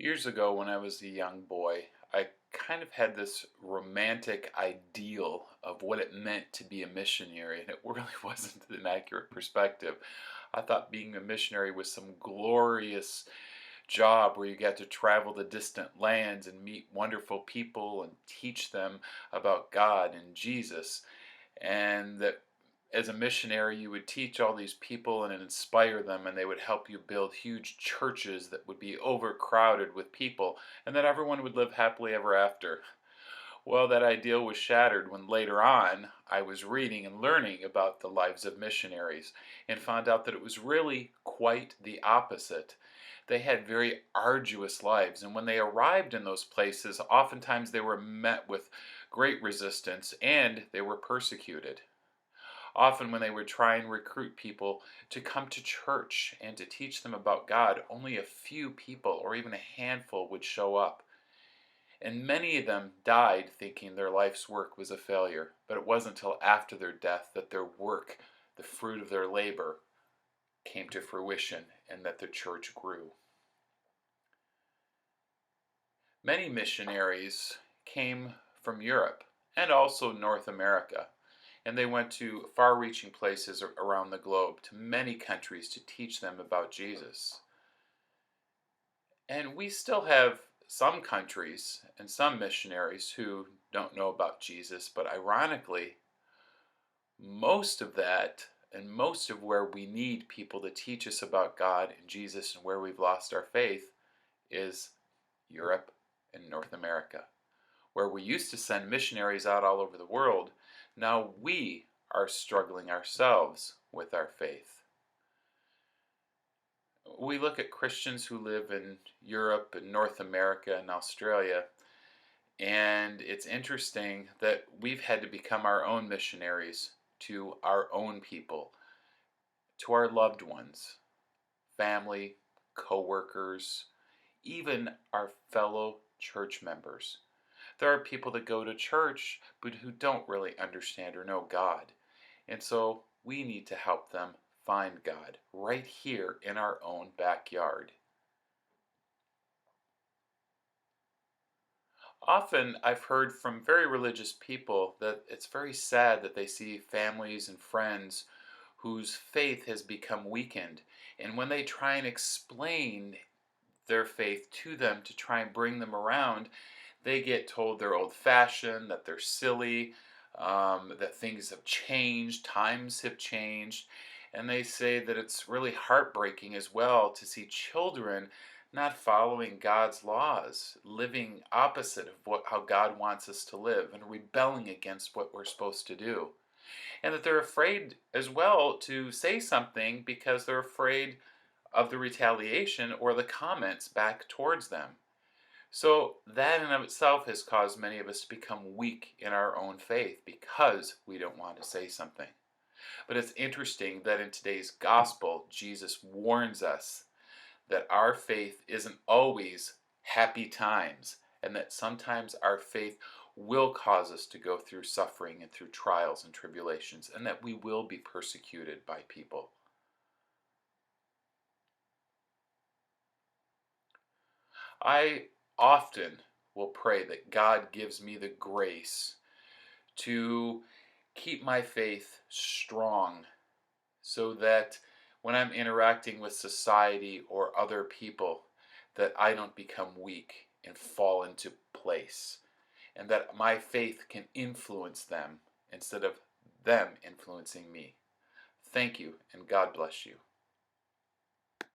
Years ago, when I was a young boy, I kind of had this romantic ideal of what it meant to be a missionary, and it really wasn't an accurate perspective. I thought being a missionary was some glorious job where you got to travel to distant lands and meet wonderful people and teach them about God and Jesus, and that as a missionary you would teach all these people and inspire them, and they would help you build huge churches that would be overcrowded with people, and that everyone would live happily ever after. Well, that ideal was shattered when later on I was reading and learning about the lives of missionaries and found out that it was really quite the opposite. They had very arduous lives, and when they arrived in those places, oftentimes they were met with great resistance and they were persecuted. Often, when they would try and recruit people to come to church and to teach them about God, only a few people or even a handful would show up. And many of them died thinking their life's work was a failure. But it wasn't until after their death that their work, the fruit of their labor, came to fruition and that the church grew. Many missionaries came from Europe and also North America, and they went to far reaching places around the globe, to many countries, to teach them about Jesus. And we still have some countries and some missionaries who don't know about Jesus, but ironically, most of that and most of where we need people to teach us about God and Jesus and where we've lost our faith is Europe and North America. Where we used to send missionaries out all over the world, now we are struggling ourselves with our faith. We look at Christians who live in Europe and North America and Australia, and it's interesting that we've had to become our own missionaries to our own people, to our loved ones, family, co-workers, even our fellow church members. There are people that go to church but who don't really understand or know God. And so we need to help them find God right here in our own backyard. Often I've heard from very religious people that it's very sad that they see families and friends whose faith has become weakened. And when they try and explain their faith to them to try and bring them around, they get told they're old fashioned, that they're silly, that things have changed, times have changed. And they say that it's really heartbreaking as well to see children not following God's laws, living opposite of how God wants us to live, and rebelling against what we're supposed to do. And that they're afraid as well to say something because they're afraid of the retaliation or the comments back towards them. So that in of itself has caused many of us to become weak in our own faith because we don't want to say something. But it's interesting that in today's gospel, Jesus warns us that our faith isn't always happy times, and that sometimes our faith will cause us to go through suffering and through trials and tribulations, and that we will be persecuted by people. I often will pray that God gives me the grace to keep my faith strong so that when I'm interacting with society or other people, that I don't become weak and fall into place, and that my faith can influence them instead of them influencing me. Thank you, and God bless you.